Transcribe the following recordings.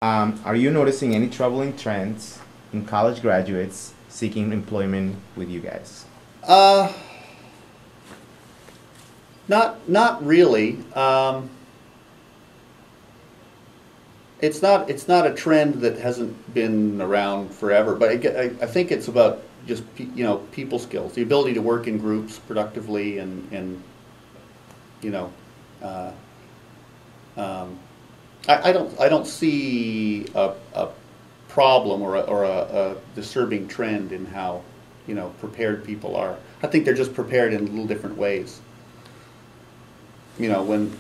Are you noticing any troubling trends in college graduates seeking employment with you guys? Uh, not really. It's not a trend that hasn't been around forever, but I think it's about just people skills, the ability to work in groups productively, and you know, uh, um, I don't see a problem or a disturbing trend in how prepared people are. I think they're just prepared in little different ways. When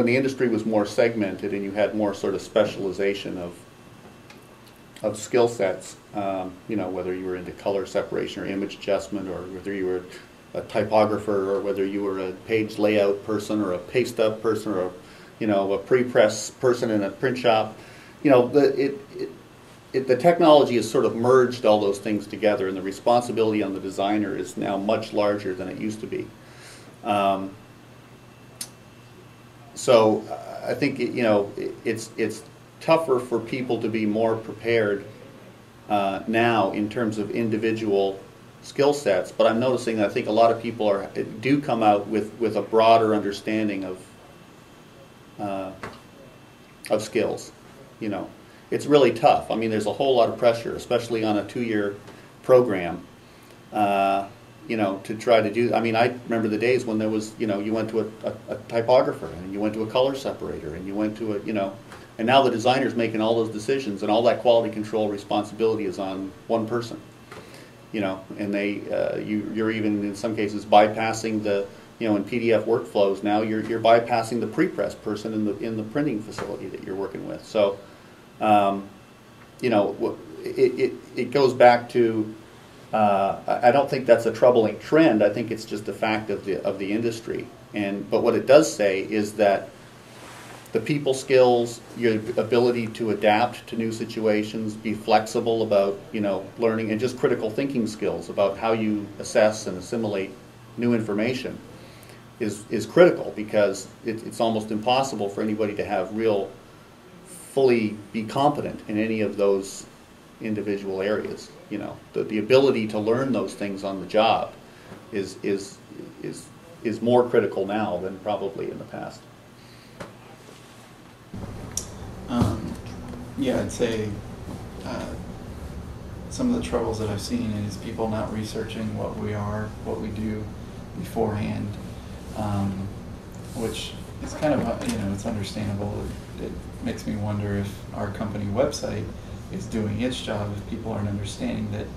the industry was more segmented and you had more sort of specialization of skill sets, whether you were into color separation or image adjustment, or whether you were a typographer, or whether you were a page layout person, or a pay stub person, or a pre-press person in a print shop. The technology has sort of merged all those things together, and the responsibility on the designer is now much larger than it used to be. Um, So I think it's tougher for people to be more prepared now in terms of individual skill sets. But I'm noticing that I think a lot of people do come out with a broader understanding of skills. It's really tough. I mean, there's a whole lot of pressure, especially on a 2-year program. To try to do. I mean, I remember the days when there was, you went to a typographer, and you went to a color separator, and you went to and now the designer's making all those decisions, and all that quality control responsibility is on one person. And you're even in some cases bypassing in PDF workflows now you're bypassing the pre-press person in the printing facility that you're working with. So, it goes back to. I don't think that's a troubling trend. I think it's just a fact of the industry. But what it does say is that the people skills, your ability to adapt to new situations, be flexible about learning, and just critical thinking skills about how you assess and assimilate new information is critical, because it's almost impossible for anybody to have fully be competent in any of those individual areas. The ability to learn those things on the job is more critical now than probably in the past. Yeah, I'd say some of the troubles that I've seen is people not researching what we do beforehand, which is kind of it's understandable. It makes me wonder if our company website is doing its job, if people aren't understanding that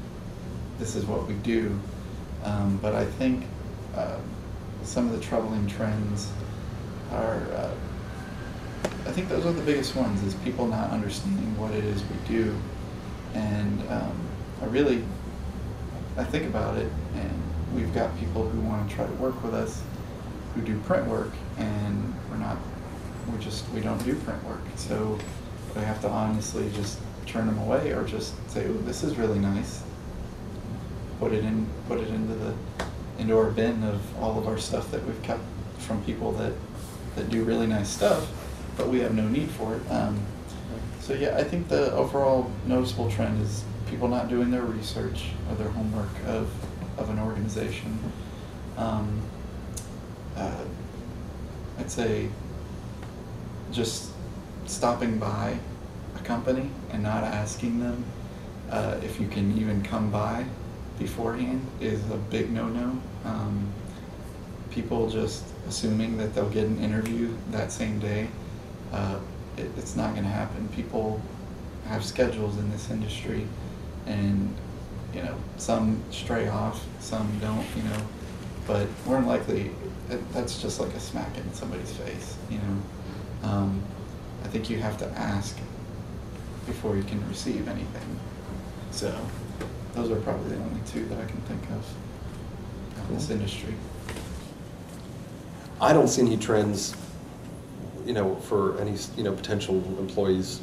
this is what we do. But I think some of the troubling trends are, I think those are the biggest ones, is people not understanding what it is we do. And I think about it, and we've got people who want to try to work with us who do print work, and we don't do print work. So we have to honestly just turn them away, or just say, "Oh, this is really nice." Put it into our bin of all of our stuff that we've kept from people that do really nice stuff, but we have no need for it. So yeah, I think the overall noticeable trend is people not doing their research or their homework of an organization. I'd say just stopping by a company and not asking them if you can even come by beforehand is a big no-no. People just assuming that they'll get an interview that same day, it's not going to happen. People have schedules in this industry, and some stray off, some don't, but more than likely that's just like a smack in somebody's face. I think you have to ask before you can receive anything. So those are probably the only two that I can think of in this industry. I don't see any trends, for any, potential employees,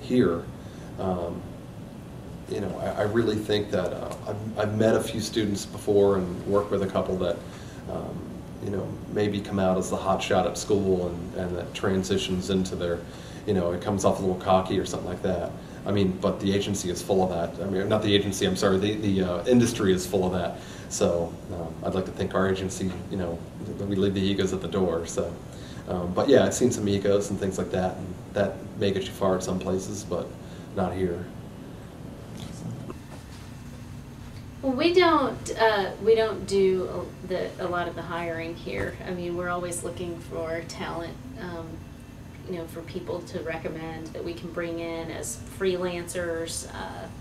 here. I really think that I've met a few students before and worked with a couple that, you know, maybe come out as the hot shot at school, and that transitions into their, you know, it comes off a little cocky or something like that. I mean, but the agency is full of that. I mean, not the agency, I'm sorry, the industry is full of that. So I'd like to think our agency, you know, we leave the egos at the door. So, but yeah, I've seen some egos and things like that, and that may get you far at some places, but not here. Well, we don't do a lot of the hiring here. I mean, we're always looking for talent, you know, for people to recommend that we can bring in as freelancers,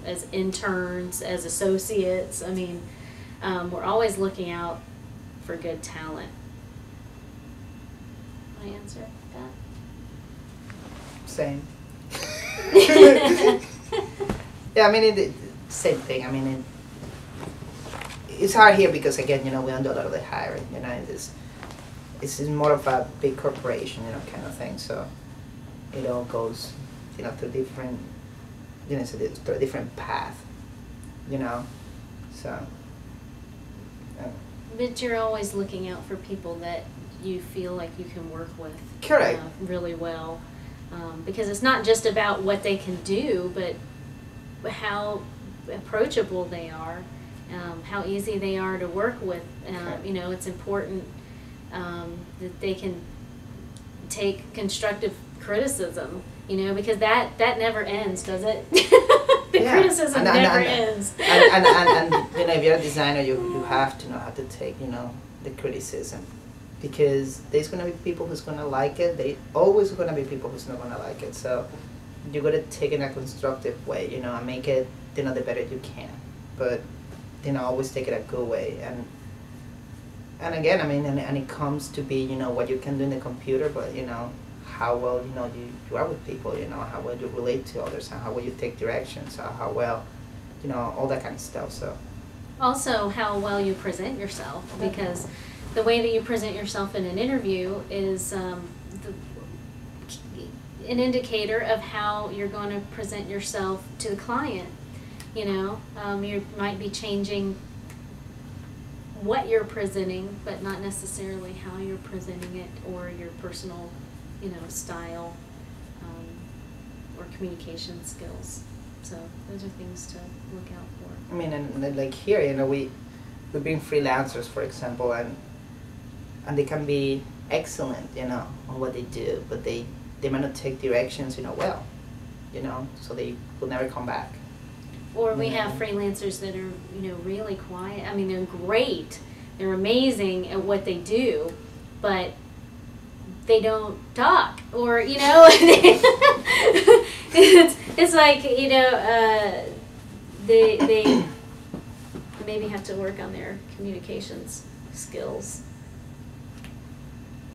as interns, as associates. I mean, we're always looking out for good talent. Want to answer that? Same. Yeah, I mean, same thing. I mean, it's hard here because, again, you know, we don't do a lot of the hiring. You know, it's more of a big corporation, you know, kind of thing. So it all goes, you know, through different, you know, through a different path, you know. So. But you're always looking out for people that you feel like you can work with. Correct. Really well, because it's not just about what they can do, but how approachable they are, how easy they are to work with. You know, it's important that they can take constructive criticism. You know, because that never ends, does it? The criticism never ends. And you know, if you're a designer, you have to know how to take, you know, the criticism, because there's gonna be people who's gonna like it. There always gonna be people who's not gonna like it. So you gotta take it in a constructive way, you know, and make it, you know, the better you can. But you know, always take it a good way. And again, I mean, and it comes to be, you know, what you can do in the computer, but you know, how well, you know, you are with people, you know, how well you relate to others, and how well you take directions, how well, you know, all that kind of stuff. So also how well you present yourself, because the way that you present yourself in an interview is an indicator of how you're going to present yourself to the client. You know, you might be changing what you're presenting, but not necessarily how you're presenting it, or your personal, you know, style, or communication skills. So those are things to look out for. I mean, and like here, you know, we bring freelancers, for example, and they can be excellent, you know, on what they do, but they might not take directions, you know, well, you know, so they will never come back. Or we have freelancers that are, you know, really quiet. I mean, they're great. They're amazing at what they do, but they don't talk. Or, you know, it's like, you know, they maybe have to work on their communications skills.